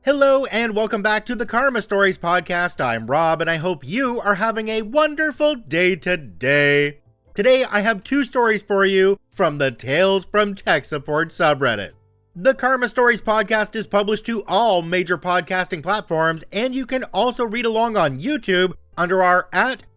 Hello and welcome back to the Karma Stories podcast. I'm Rob and I hope you are having a wonderful day today. Today I have two stories for you from the Tales from Tech Support subreddit. The Karma Stories podcast is published to all major podcasting platforms, and you can also read along on YouTube under our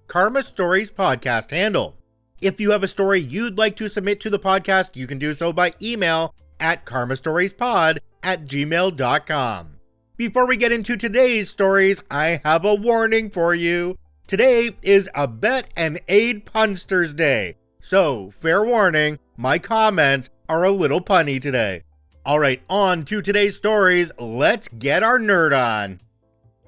@Karma Stories podcast handle. If you have a story you'd like to submit to the podcast, you can do so by email at karmastoriespod@gmail.com. Before we get into today's stories, I have a warning for you. Today is a Bet and Aid Punsters Day, so fair warning, my comments are a little punny today. Alright, on to today's stories, let's get our nerd on.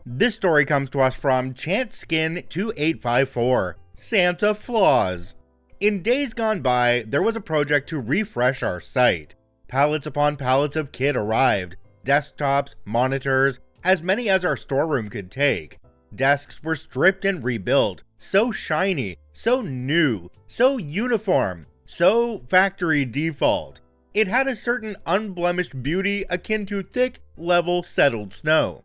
This story comes to us from ChantSkin2854, Santa Flaws. In days gone by, there was a project to refresh our site. Pallets upon pallets of kit arrived. Desktops, monitors, as many as our storeroom could take. Desks were stripped and rebuilt, so shiny, so new, so uniform, so factory default. It had a certain unblemished beauty akin to thick, level, settled snow.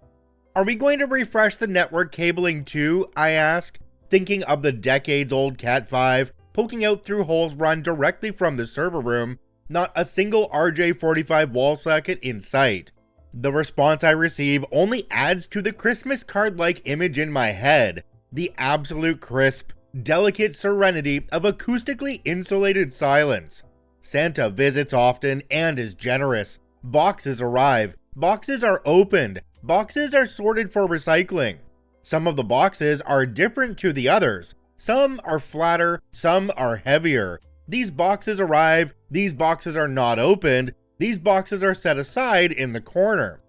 Are we going to refresh the network cabling too, I ask, thinking of the decades-old Cat 5 poking out through holes run directly from the server room, not a single RJ45 wall socket in sight. The response I receive only adds to the Christmas card-like image in my head, the absolute crisp, delicate serenity of acoustically insulated silence. Santa visits often and is generous. Boxes arrive, boxes are opened, boxes are sorted for recycling. Some of the boxes are different to the others. Some are flatter, some are heavier. These boxes arrive, these boxes are not opened, these boxes are set aside in the corner.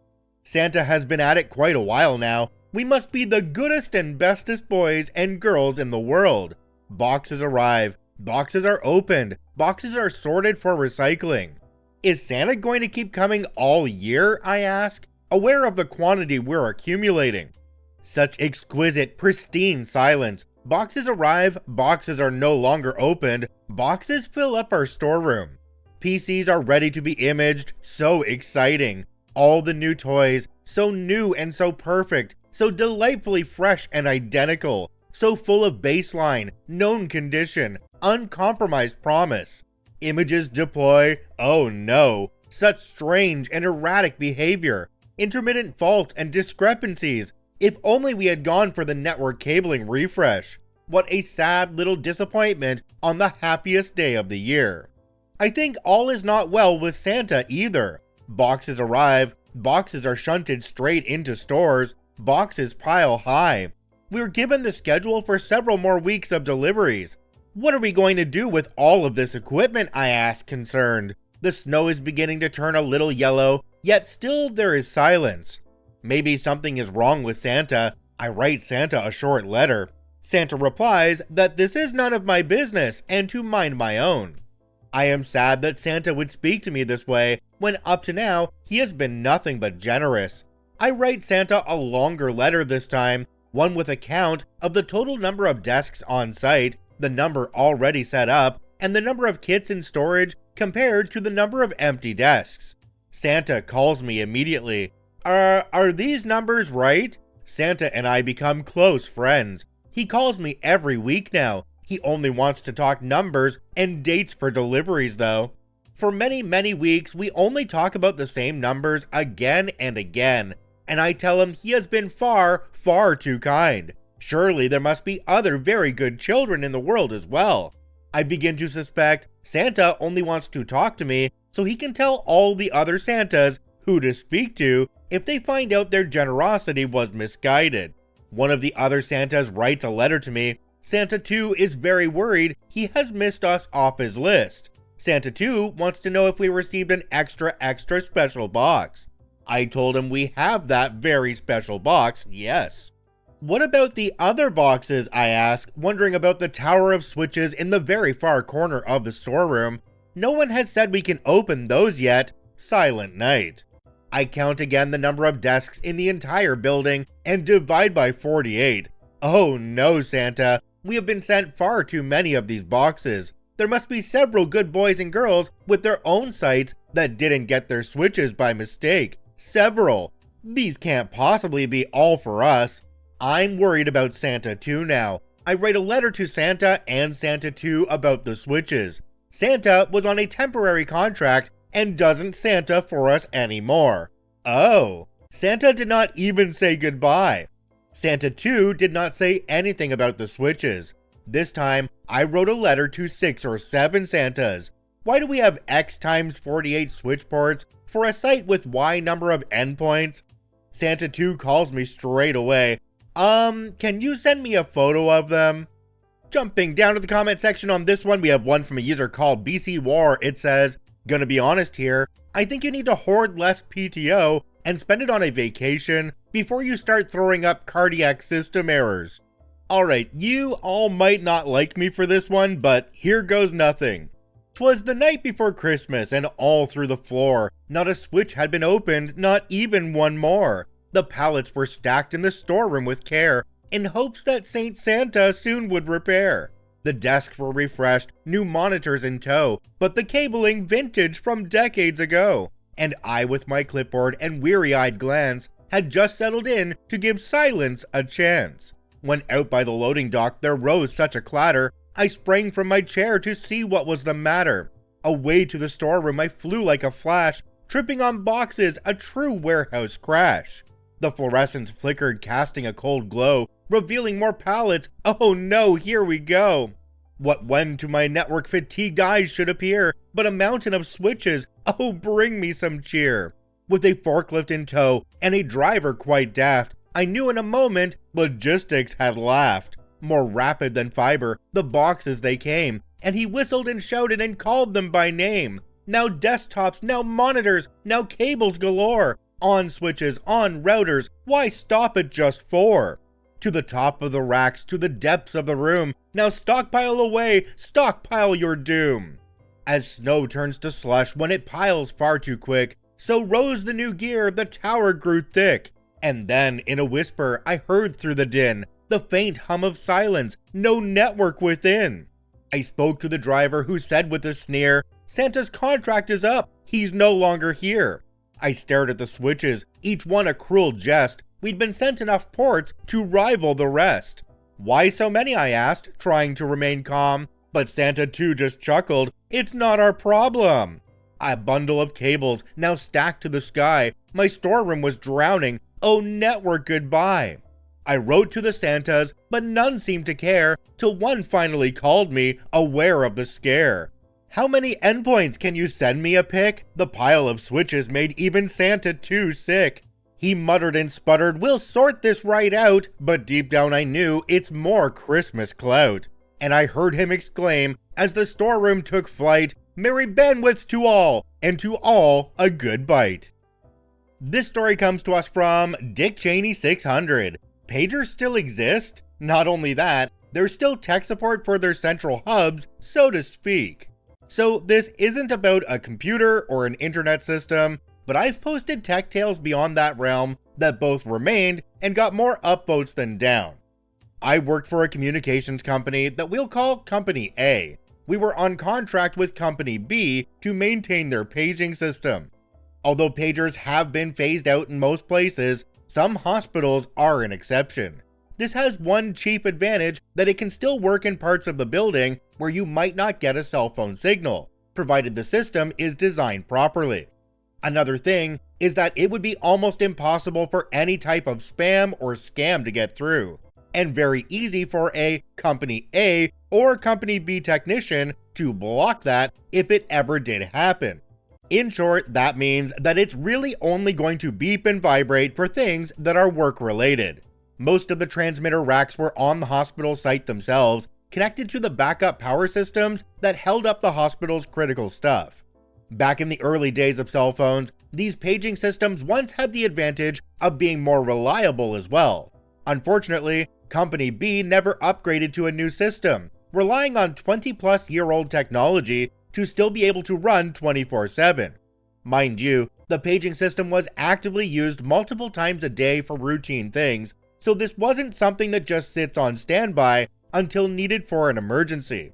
Santa has been at it quite a while now. We must be the goodest and bestest boys and girls in the world. Boxes arrive, boxes are opened, boxes are sorted for recycling. Is Santa going to keep coming all year, I ask, aware of the quantity we're accumulating? Such exquisite, pristine silence. Boxes arrive, boxes are no longer opened, boxes fill up our storeroom. PCs are ready to be imaged, so exciting. All the new toys, so new and so perfect, so delightfully fresh and identical, so full of baseline, known condition, uncompromised promise. Images deploy, oh no, such strange and erratic behavior, intermittent faults and discrepancies. If only we had gone for the network cabling refresh. What a sad little disappointment on the happiest day of the year. I think all is not well with Santa either. Boxes arrive, boxes are shunted straight into stores, boxes pile high. We're given the schedule for several more weeks of deliveries. What are we going to do with all of this equipment, I ask, concerned. The snow is beginning to turn a little yellow, yet still there is silence. Maybe something is wrong with Santa. I write Santa a short letter. Santa replies that this is none of my business and to mind my own. I am sad that Santa would speak to me this way when up to now he has been nothing but generous. I write Santa a longer letter this time, one with a count of the total number of desks on site, the number already set up, and the number of kits in storage compared to the number of empty desks. Santa calls me immediately. Are these numbers right? Santa and I become close friends. He calls me every week now. He only wants to talk numbers and dates for deliveries though. For many, many weeks, we only talk about the same numbers again and again, and I tell him he has been far, far too kind. Surely there must be other very good children in the world as well. I begin to suspect Santa only wants to talk to me so he can tell all the other Santas who to speak to if they find out their generosity was misguided. One of the other Santas writes a letter to me. Santa 2 is very worried he has missed us off his list. Santa 2 wants to know if we received an extra special box. I told him we have that very special box, yes. What about the other boxes, I ask, wondering about the tower of switches in the very far corner of the storeroom. No one has said we can open those yet. Silent night. I count again the number of desks in the entire building and divide by 48. Oh no, Santa. We have been sent far too many of these boxes. There must be several good boys and girls with their own sites that didn't get their switches by mistake. Several. These can't possibly be all for us. I'm worried about Santa too now. I write a letter to Santa and Santa too about the switches. Santa was on a temporary contract and doesn't Santa for us anymore. Oh, Santa did not even say goodbye. Santa too did not say anything about the switches. This time, I wrote a letter to 6 or 7 Santas. Why do we have X times 48 switch ports for a site with Y number of endpoints? Santa 2 calls me straight away. Can you send me a photo of them? Jumping down to the comment section on this one, we have one from a user called BC War. It says, "Gonna be honest here, I think you need to hoard less PTO and spend it on a vacation before you start throwing up cardiac system errors." Alright, you all might not like me for this one, but here goes nothing. 'Twas the night before Christmas, and all through the floor, not a switch had been opened, not even one more. The pallets were stacked in the storeroom with care, in hopes that Saint Santa soon would repair. The desks were refreshed, new monitors in tow, but the cabling vintage from decades ago. And I, with my clipboard and weary-eyed glance, had just settled in to give silence a chance. When out by the loading dock there rose such a clatter, I sprang from my chair to see what was the matter. Away to the storeroom I flew like a flash, tripping on boxes, a true warehouse crash. The fluorescents flickered, casting a cold glow, revealing more pallets. Oh no, here we go. What when to my network fatigued eyes should appear but a mountain of switches? Oh, bring me some cheer. With a forklift in tow and a driver quite daft, I knew in a moment logistics had laughed. More rapid than fiber, the boxes they came, and he whistled and shouted and called them by name. Now desktops, now monitors, now cables galore. On switches, on routers, why stop at just 4? To the top of the racks, to the depths of the room, now stockpile away, stockpile your doom. As snow turns to slush when it piles far too quick, so rose the new gear, the tower grew thick. And then, in a whisper, I heard through the din, the faint hum of silence, no network within. I spoke to the driver who said with a sneer, Santa's contract is up, he's no longer here. I stared at the switches, each one a cruel jest. We'd been sent enough ports to rival the rest. Why so many, I asked, trying to remain calm. But Santa too just chuckled, it's not our problem. A bundle of cables now stacked to the sky. My storeroom was drowning, oh network goodbye. I wrote to the Santas, but none seemed to care, till one finally called me, aware of the scare. How many endpoints can you send me a pic? The pile of switches made even Santa too sick. He muttered and sputtered, we'll sort this right out, but deep down I knew it's more Christmas clout. And I heard him exclaim, as the storeroom took flight, Merry Benwith to all, and to all a good bite. This story comes to us from Dick Cheney 600. Pagers still exist? Not only that, there's still tech support for their central hubs, so to speak. So this isn't about a computer or an internet system, but I've posted tech tales beyond that realm that both remained and got more upvotes than down. I worked for a communications company that we'll call Company A. We were on contract with Company B to maintain their paging system. Although pagers have been phased out in most places, some hospitals are an exception. This has one chief advantage, that it can still work in parts of the building where you might not get a cell phone signal, provided the system is designed properly. Another thing is that it would be almost impossible for any type of spam or scam to get through, and very easy for a Company A or Company B technician to block that if it ever did happen. In short, that means that it's really only going to beep and vibrate for things that are work-related. Most of the transmitter racks were on the hospital site themselves, connected to the backup power systems that held up the hospital's critical stuff. Back in the early days of cell phones, these paging systems once had the advantage of being more reliable as well. Unfortunately, Company B never upgraded to a new system, relying on 20-plus-year-old technology to still be able to run 24/7. Mind you, the paging system was actively used multiple times a day for routine things, so this wasn't something that just sits on standby until needed for an emergency.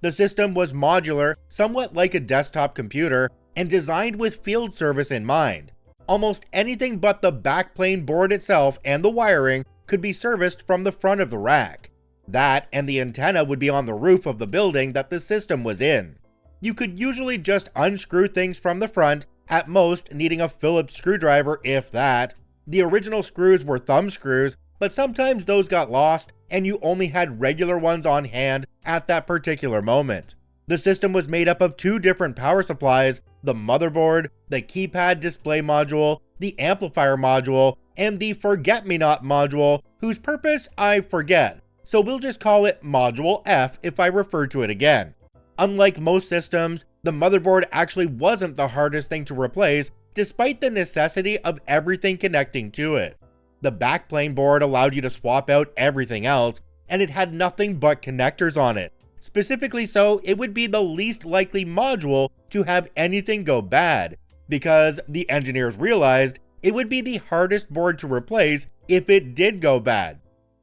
The system was modular, somewhat like a desktop computer, and designed with field service in mind. Almost anything but the backplane board itself and the wiring could be serviced from the front of the rack. That and the antenna would be on the roof of the building that the system was in. You could usually just unscrew things from the front, at most needing a Phillips screwdriver if that. The original screws were thumb screws, but sometimes those got lost and you only had regular ones on hand at that particular moment. The system was made up of two different power supplies: the motherboard, the keypad display module, the amplifier module, and the forget-me-not module, whose purpose I forget, so we'll just call it Module F if I refer to it again. Unlike most systems, the motherboard actually wasn't the hardest thing to replace, despite the necessity of everything connecting to it. The backplane board allowed you to swap out everything else, and it had nothing but connectors on it. Specifically so, it would be the least likely module to have anything go bad, because the engineers realized it would be the hardest board to replace if it did go bad.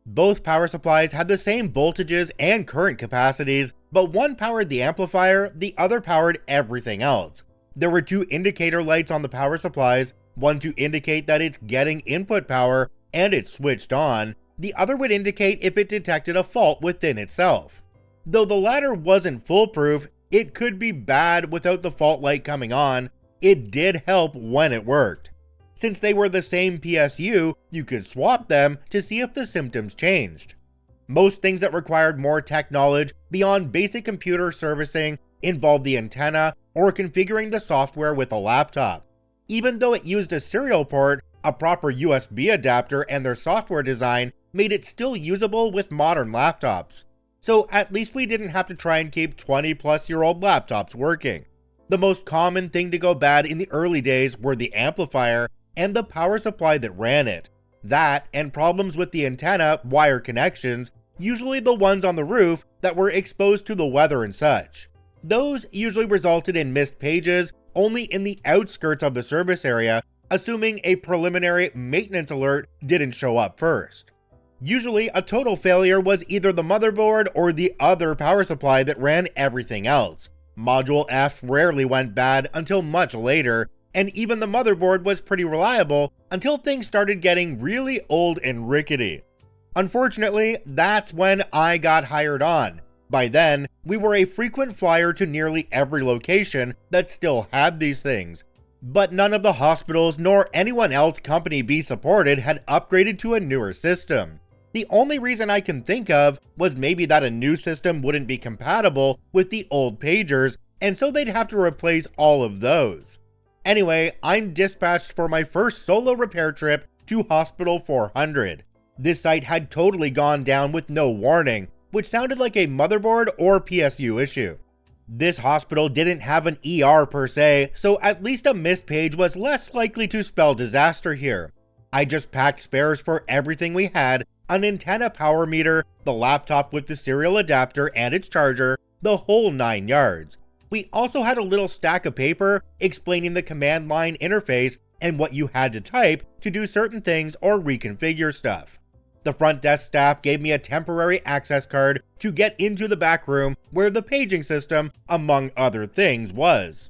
Both power supplies had the same voltages and current capacities, but one powered the amplifier, the other powered everything else. There were two indicator lights on the power supplies, one to indicate that it's getting input power and it's switched on, the other would indicate if it detected a fault within itself. Though the latter wasn't foolproof, it could be bad without the fault light coming on. It did help when it worked. Since they were the same PSU, you could swap them to see if the symptoms changed. Most things that required more tech knowledge beyond basic computer servicing involved the antenna or configuring the software with a laptop. Even though it used a serial port, a proper USB adapter and their software design made it still usable with modern laptops. So at least we didn't have to try and keep 20-plus-year-old laptops working. The most common thing to go bad in the early days were the amplifier and the power supply that ran it. That and problems with the antenna wire connections, usually the ones on the roof that were exposed to the weather and such. Those usually resulted in missed pages only in the outskirts of the service area, assuming a preliminary maintenance alert didn't show up first. Usually, a total failure was either the motherboard or the other power supply that ran everything else. Module F rarely went bad until much later, and even the motherboard was pretty reliable until things started getting really old and rickety. Unfortunately, that's when I got hired on. By then, we were a frequent flyer to nearly every location that still had these things. But none of the hospitals nor anyone else Company B supported had upgraded to a newer system. The only reason I can think of was maybe that a new system wouldn't be compatible with the old pagers, and so they'd have to replace all of those. Anyway, I'm dispatched for my first solo repair trip to Hospital 400. This site had totally gone down with no warning, which sounded like a motherboard or PSU issue. This hospital didn't have an ER per se, so at least a missed page was less likely to spell disaster here. I just packed spares for everything we had: an antenna power meter, the laptop with the serial adapter and its charger, the whole 9 yards. We also had a little stack of paper explaining the command line interface and what you had to type to do certain things or reconfigure stuff. The front desk staff gave me a temporary access card to get into the back room where the paging system, among other things, was.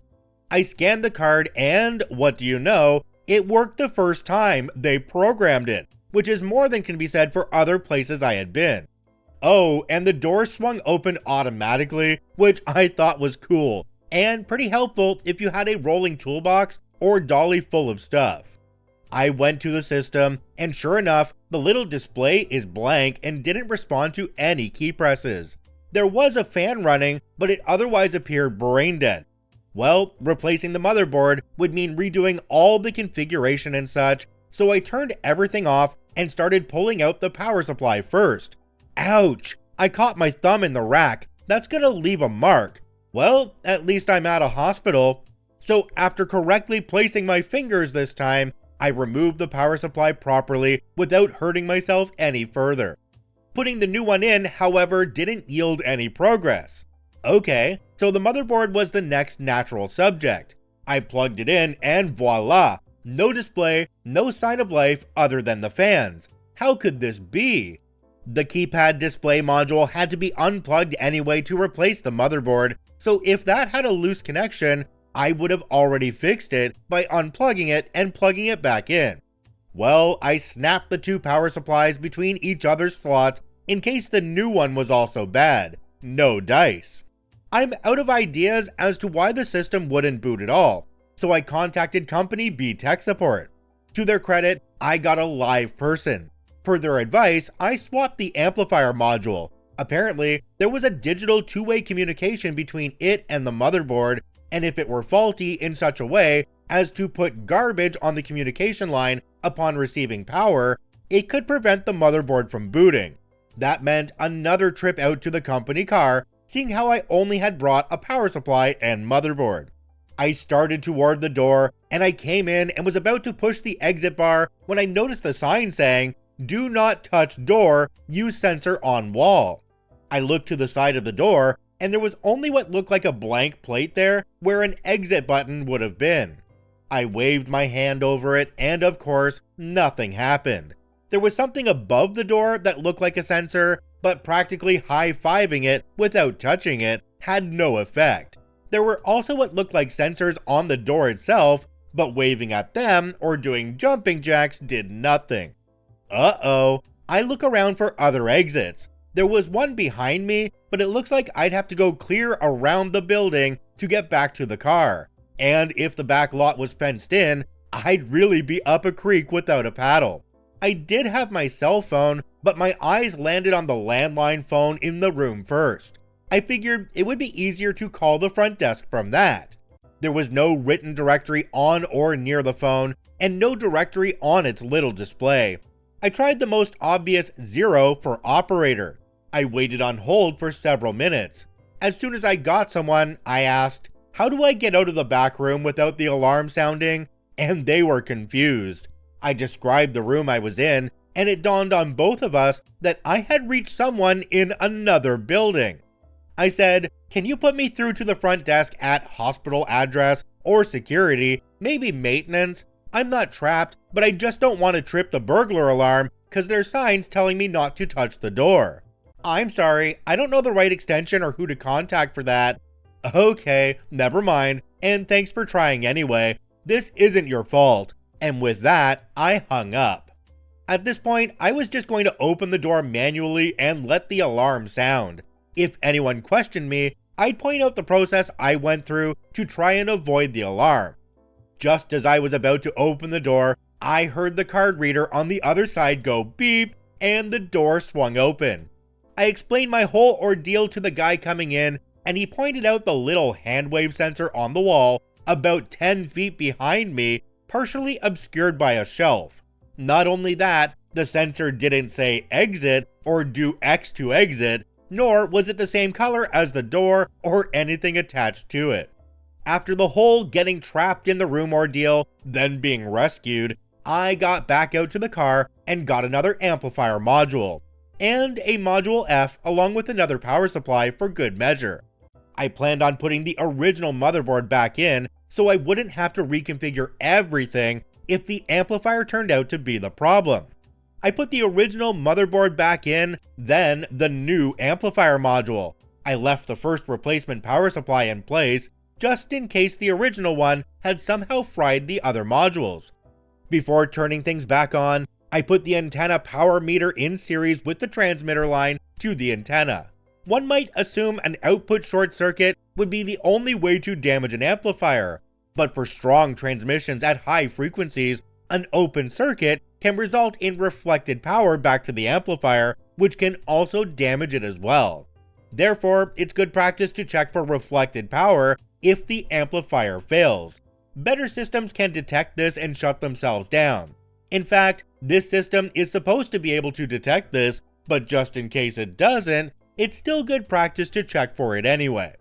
I scanned the card and, what do you know, it worked the first time they programmed it, which is more than can be said for other places I had been. Oh, and the door swung open automatically, which I thought was cool, and pretty helpful if you had a rolling toolbox or dolly full of stuff. I went to the system, and sure enough, the little display is blank and didn't respond to any key presses. There was a fan running, but it otherwise appeared brain dead. Well, replacing the motherboard would mean redoing all the configuration and such, so I turned everything off and started pulling out the power supply first. Ouch! I caught my thumb in the rack. That's gonna leave a mark. Well, at least I'm at a hospital. So after correctly placing my fingers this time, I removed the power supply properly without hurting myself any further. Putting the new one in, however, didn't yield any progress. Okay, so the motherboard was the next natural subject. I plugged it in and voila! No display, no sign of life other than the fans. How could this be? The keypad display module had to be unplugged anyway to replace the motherboard, so if that had a loose connection, I would have already fixed it by unplugging it and plugging it back in. Well, I snapped the two power supplies between each other's slots in case the new one was also bad. No dice. I'm out of ideas as to why the system wouldn't boot at all, so I contacted Company B Tech Support. To their credit, I got a live person. Per their advice, I swapped the amplifier module. Apparently, there was a digital two-way communication between it and the motherboard, and if it were faulty in such a way as to put garbage on the communication line upon receiving power, it could prevent the motherboard from booting. That meant another trip out to the company car, seeing how I only had brought a power supply and motherboard. I started toward the door, and I came in and was about to push the exit bar when I noticed the sign saying, "Do not touch door, use sensor on wall." I looked to the side of the door, and there was only what looked like a blank plate there where an exit button would have been. I waved my hand over it, and of course, nothing happened. There was something above the door that looked like a sensor, but practically high-fiving it without touching it had no effect. There were also what looked like sensors on the door itself, but waving at them or doing jumping jacks did nothing. Uh-oh, I look around for other exits. There was one behind me, but it looks like I'd have to go clear around the building to get back to the car. And if the back lot was fenced in, I'd really be up a creek without a paddle. I did have my cell phone, but my eyes landed on the landline phone in the room first. I figured it would be easier to call the front desk from that. There was no written directory on or near the phone, and no directory on its little display. I tried the most obvious 0 for operator. I waited on hold for several minutes. As soon as I got someone, I asked, "How do I get out of the back room without the alarm sounding?" And they were confused. I described the room I was in, and it dawned on both of us that I had reached someone in another building. I said, "Can you put me through to the front desk at hospital address or security, maybe maintenance? I'm not trapped, but I just don't want to trip the burglar alarm because there's signs telling me not to touch the door." "I'm sorry, I don't know the right extension or who to contact for that." "Okay, never mind, and thanks for trying anyway. This isn't your fault." And with that, I hung up. At this point, I was just going to open the door manually and let the alarm sound. If anyone questioned me, I'd point out the process I went through to try and avoid the alarm. Just as I was about to open the door, I heard the card reader on the other side go beep, and the door swung open. I explained my whole ordeal to the guy coming in, and he pointed out the little hand wave sensor on the wall about 10 feet behind me, partially obscured by a shelf. Not only that, the sensor didn't say exit or do X to exit, nor was it the same color as the door or anything attached to it. After the whole getting trapped in the room ordeal, then being rescued, I got back out to the car and got another amplifier module, and a module F along with another power supply for good measure. I planned on putting the original motherboard back in so I wouldn't have to reconfigure everything if the amplifier turned out to be the problem. I put the original motherboard back in, then the new amplifier module. I left the first replacement power supply in place, just in case the original one had somehow fried the other modules. Before turning things back on, I put the antenna power meter in series with the transmitter line to the antenna. One might assume an output short circuit would be the only way to damage an amplifier, but for strong transmissions at high frequencies, an open circuit can result in reflected power back to the amplifier, which can also damage it as well. Therefore, it's good practice to check for reflected power if the amplifier fails. Better systems can detect this and shut themselves down. In fact, this system is supposed to be able to detect this, but just in case it doesn't, it's still good practice to check for it anyway.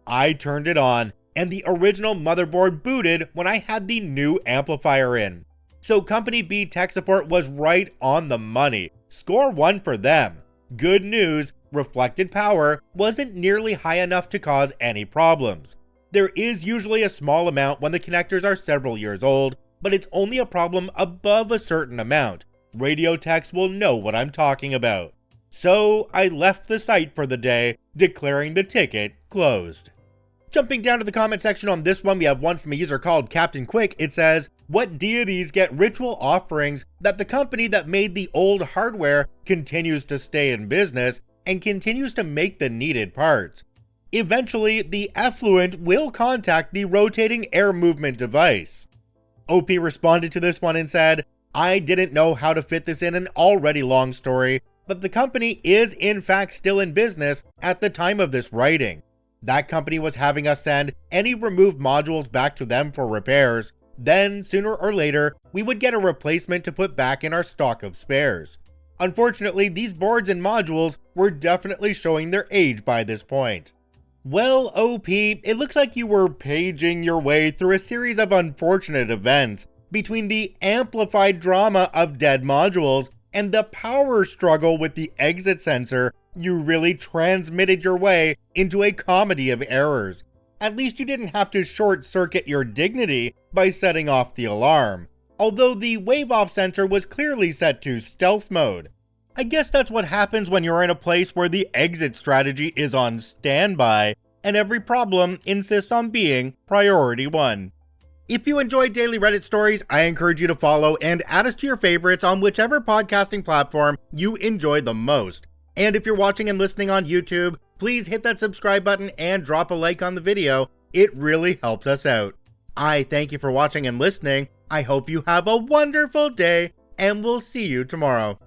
I turned it on, and the original motherboard booted when I had the new amplifier in. So Company B Tech Support was right on the money. Score 1 for them. Good news, reflected power wasn't nearly high enough to cause any problems. There is usually a small amount when the connectors are several years old, but it's only a problem above a certain amount. Radio techs will know what I'm talking about. So I left the site for the day, declaring the ticket closed. Jumping down to the comment section on this one, we have one from a user called Captain Quick. It says, what deities get ritual offerings that the company that made the old hardware continues to stay in business and continues to make the needed parts? Eventually, the effluent will contact the rotating air movement device. OP responded to this one and said, I didn't know how to fit this in an already long story, but the company is in fact still in business at the time of this writing. That company was having us send any removed modules back to them for repairs. Then, sooner or later, we would get a replacement to put back in our stock of spares. Unfortunately, these boards and modules were definitely showing their age by this point. Well, OP, it looks like you were paging your way through a series of unfortunate events between the amplified drama of dead modules and the power struggle with the exit sensor. You really transmitted your way into a comedy of errors. At least you didn't have to short-circuit your dignity by setting off the alarm, although the wave-off sensor was clearly set to stealth mode. I guess that's what happens when you're in a place where the exit strategy is on standby, and every problem insists on being priority one. If you enjoy daily Reddit stories, I encourage you to follow and add us to your favorites on whichever podcasting platform you enjoy the most. And if you're watching and listening on YouTube, please hit that subscribe button and drop a like on the video. It really helps us out. I thank you for watching and listening. I hope you have a wonderful day, and we'll see you tomorrow.